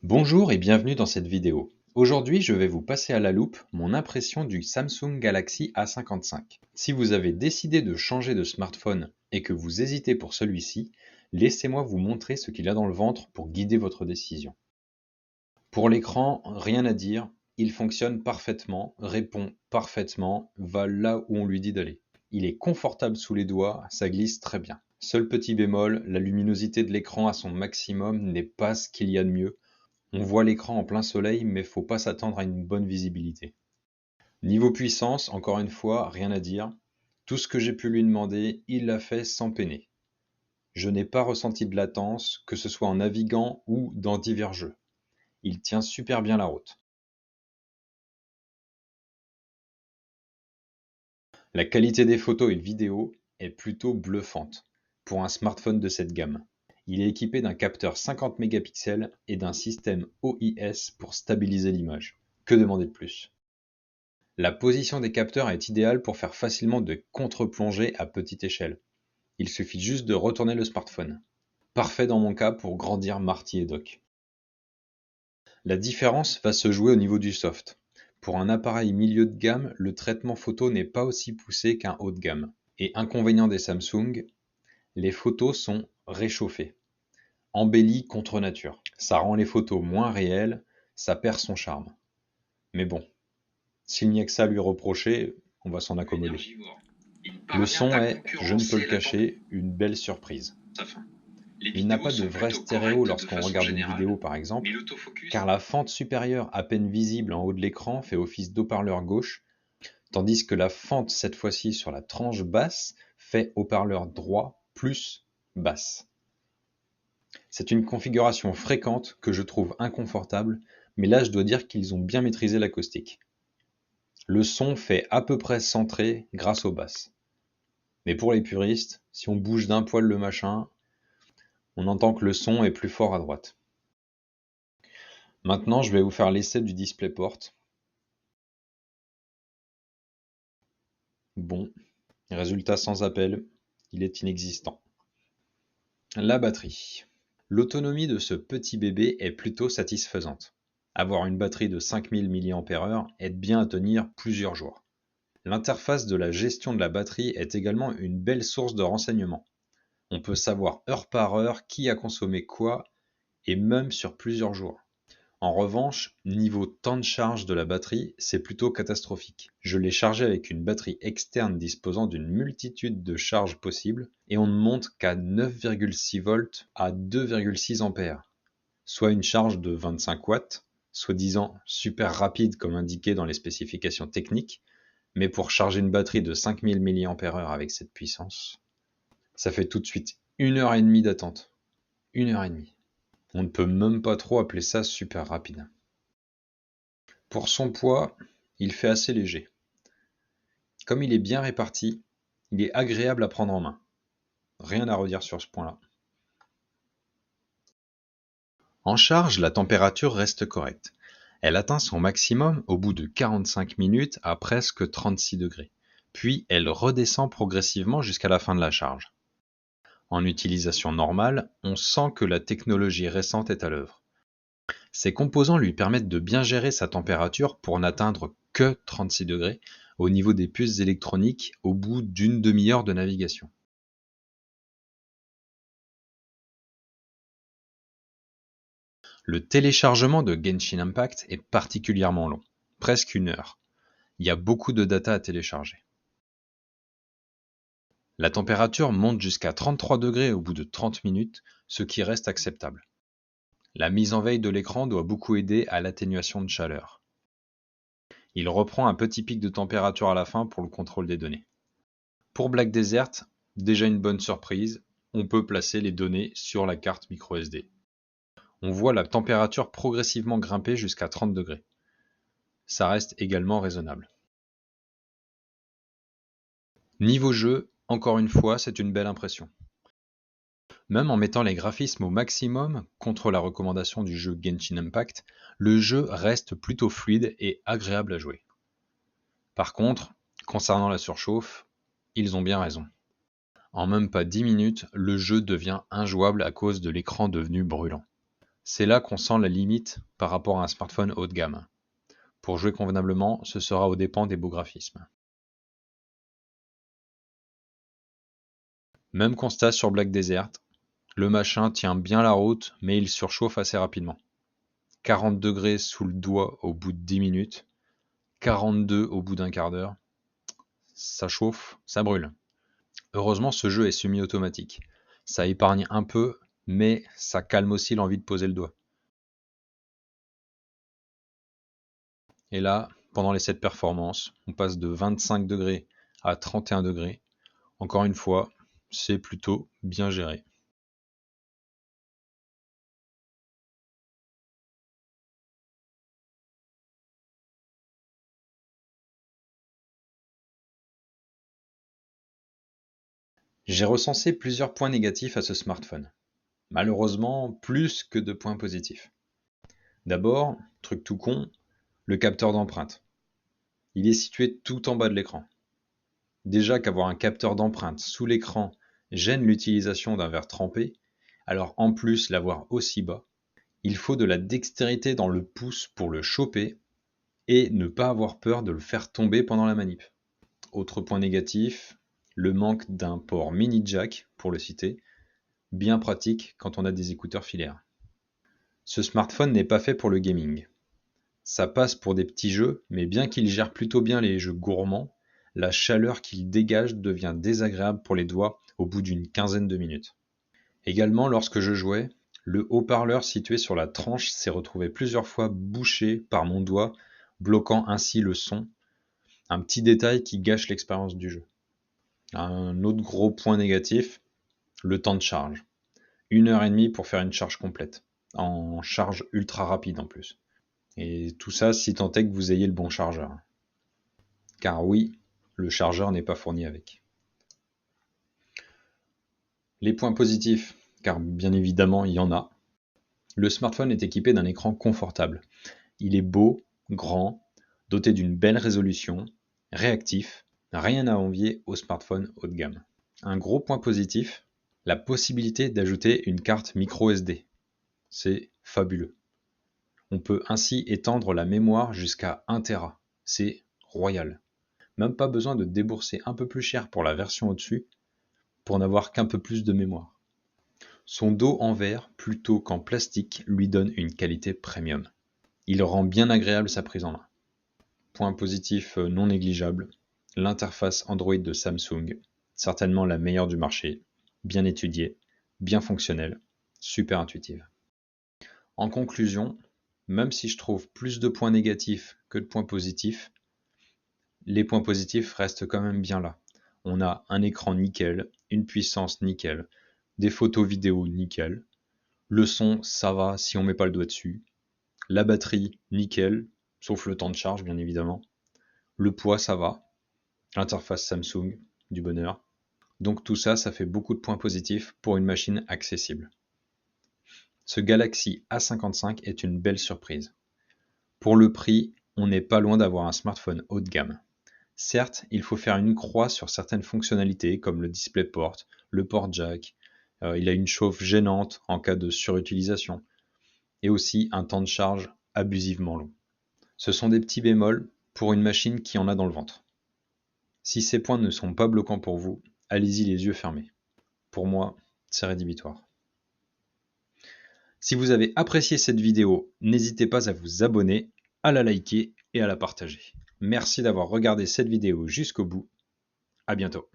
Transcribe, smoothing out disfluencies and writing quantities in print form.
Bonjour et bienvenue dans cette vidéo. Aujourd'hui, je vais vous passer à la loupe mon impression du Samsung Galaxy A55. Si vous avez décidé de changer de smartphone et que vous hésitez pour celui-ci, laissez-moi vous montrer ce qu'il a dans le ventre pour guider votre décision. Pour l'écran, rien à dire, il fonctionne parfaitement, répond parfaitement, va là où on lui dit d'aller. Il est confortable sous les doigts, ça glisse très bien. Seul petit bémol, la luminosité de l'écran à son maximum n'est pas ce qu'il y a de mieux. On voit l'écran en plein soleil, mais faut pas s'attendre à une bonne visibilité. Niveau puissance, encore une fois, rien à dire. Tout ce que j'ai pu lui demander, il l'a fait sans peiner. Je n'ai pas ressenti de latence, que ce soit en naviguant ou dans divers jeux. Il tient super bien la route. La qualité des photos et vidéos est plutôt bluffante pour un smartphone de cette gamme. Il est équipé d'un capteur 50 mégapixels et d'un système OIS pour stabiliser l'image. Que demander de plus? La position des capteurs est idéale pour faire facilement de contre-plongées à petite échelle. Il suffit juste de retourner le smartphone. Parfait dans mon cas pour grandir Marty et Doc. La différence va se jouer au niveau du soft. Pour un appareil milieu de gamme, le traitement photo n'est pas aussi poussé qu'un haut de gamme. Et inconvénient des Samsung, les photos sont réchauffées, embellies contre nature. Ça rend les photos moins réelles, ça perd son charme. Mais bon, s'il n'y a que ça à lui reprocher, on va s'en accommoder. Le son est, je ne peux le cacher, une belle surprise. Il n'a pas de vrai stéréo lorsqu'on regarde une vidéo par exemple, car la fente supérieure à peine visible en haut de l'écran fait office d'haut-parleur gauche, tandis que la fente cette fois-ci sur la tranche basse fait haut-parleur droit plus basse. C'est une configuration fréquente que je trouve inconfortable, mais là je dois dire qu'ils ont bien maîtrisé l'acoustique. Le son fait à peu près centré grâce aux basses. Mais pour les puristes, si on bouge d'un poil le machin, on entend que le son est plus fort à droite. Maintenant, je vais vous faire l'essai du DisplayPort. Bon, résultat sans appel, il est inexistant. La batterie. L'autonomie de ce petit bébé est plutôt satisfaisante. Avoir une batterie de 5000 mAh aide bien à tenir plusieurs jours. L'interface de la gestion de la batterie est également une belle source de renseignements. On peut savoir heure par heure qui a consommé quoi, et même sur plusieurs jours. En revanche, niveau temps de charge de la batterie, c'est plutôt catastrophique. Je l'ai chargé avec une batterie externe disposant d'une multitude de charges possibles, et on ne monte qu'à 9,6 volts à 2,6 ampères, soit une charge de 25 watts, soi-disant super rapide comme indiqué dans les spécifications techniques, mais pour charger une batterie de 5000 mAh avec cette puissance, ça fait tout de suite 1 heure et demie d'attente. 1 heure et demie. On ne peut même pas trop appeler ça super rapide. Pour son poids, il fait assez léger. Comme il est bien réparti, il est agréable à prendre en main. Rien à redire sur ce point-là. En charge, la température reste correcte. Elle atteint son maximum au bout de 45 minutes à presque 36 degrés. Puis elle redescend progressivement jusqu'à la fin de la charge. En utilisation normale, on sent que la technologie récente est à l'œuvre. Ces composants lui permettent de bien gérer sa température pour n'atteindre que 36 degrés au niveau des puces électroniques au bout d'une demi-heure de navigation. Le téléchargement de Genshin Impact est particulièrement long, presque 1 heure. Il y a beaucoup de data à télécharger. La température monte jusqu'à 33 degrés au bout de 30 minutes, ce qui reste acceptable. La mise en veille de l'écran doit beaucoup aider à l'atténuation de chaleur. Il reprend un petit pic de température à la fin pour le contrôle des données. Pour Black Desert, déjà une bonne surprise, on peut placer les données sur la carte microSD. On voit la température progressivement grimper jusqu'à 30 degrés. Ça reste également raisonnable. Niveau jeu, encore une fois, c'est une belle impression. Même en mettant les graphismes au maximum, contre la recommandation du jeu Genshin Impact, le jeu reste plutôt fluide et agréable à jouer. Par contre, concernant la surchauffe, ils ont bien raison. En même pas 10 minutes, le jeu devient injouable à cause de l'écran devenu brûlant. C'est là qu'on sent la limite par rapport à un smartphone haut de gamme. Pour jouer convenablement, ce sera aux dépens des beaux graphismes. Même constat sur Black Desert, le machin tient bien la route, mais il surchauffe assez rapidement. 40 degrés sous le doigt au bout de 10 minutes, 42 au bout d'un quart d'heure. Ça chauffe, ça brûle. Heureusement, ce jeu est semi-automatique. Ça épargne un peu, mais ça calme aussi l'envie de poser le doigt. Et là, pendant les 7 performances, on passe de 25 degrés à 31 degrés. Encore une fois, c'est plutôt bien géré. J'ai recensé plusieurs points négatifs à ce smartphone. Malheureusement, plus que de points positifs. D'abord, truc tout con, le capteur d'empreinte. Il est situé tout en bas de l'écran. Déjà qu'avoir un capteur d'empreinte sous l'écran gêne l'utilisation d'un verre trempé, alors en plus l'avoir aussi bas, il faut de la dextérité dans le pouce pour le choper et ne pas avoir peur de le faire tomber pendant la manip. Autre point négatif, le manque d'un port mini jack, pour le citer, bien pratique quand on a des écouteurs filaires. Ce smartphone n'est pas fait pour le gaming. Ça passe pour des petits jeux, mais bien qu'il gère plutôt bien les jeux gourmands, la chaleur qu'il dégage devient désagréable pour les doigts au bout d'une quinzaine de minutes. Également, lorsque je jouais, le haut-parleur situé sur la tranche s'est retrouvé plusieurs fois bouché par mon doigt, bloquant ainsi le son. Un petit détail qui gâche l'expérience du jeu. Un autre gros point négatif, le temps de charge. 1 heure et demie pour faire une charge complète, en charge ultra rapide en plus. Et tout ça si tant est que vous ayez le bon chargeur. Car oui, le chargeur n'est pas fourni avec. Les points positifs, car bien évidemment il y en a. Le smartphone est équipé d'un écran confortable. Il est beau, grand, doté d'une belle résolution, réactif, rien à envier au smartphone haut de gamme. Un gros point positif, la possibilité d'ajouter une carte micro SD. C'est fabuleux. On peut ainsi étendre la mémoire jusqu'à 1 Tera. C'est royal. Même pas besoin de débourser un peu plus cher pour la version au-dessus pour n'avoir qu'un peu plus de mémoire. Son dos en verre plutôt qu'en plastique lui donne une qualité premium. Il rend bien agréable sa prise en main. Point positif non négligeable, l'interface Android de Samsung, certainement la meilleure du marché, bien étudiée, bien fonctionnelle, super intuitive. En conclusion, même si je trouve plus de points négatifs que de points positifs, les points positifs restent quand même bien là. On a un écran nickel, une puissance nickel, des photos vidéo nickel, le son ça va si on met pas le doigt dessus, la batterie nickel, sauf le temps de charge bien évidemment, le poids ça va, l'interface Samsung, du bonheur. Donc tout ça, ça fait beaucoup de points positifs pour une machine accessible. Ce Galaxy A55 est une belle surprise. Pour le prix, on n'est pas loin d'avoir un smartphone haut de gamme. Certes, il faut faire une croix sur certaines fonctionnalités comme le DisplayPort, le port jack, il a une chauffe gênante en cas de surutilisation, et aussi un temps de charge abusivement long. Ce sont des petits bémols pour une machine qui en a dans le ventre. Si ces points ne sont pas bloquants pour vous, allez-y les yeux fermés. Pour moi, c'est rédhibitoire. Si vous avez apprécié cette vidéo, n'hésitez pas à vous abonner, à la liker et à la partager. Merci d'avoir regardé cette vidéo jusqu'au bout. À bientôt.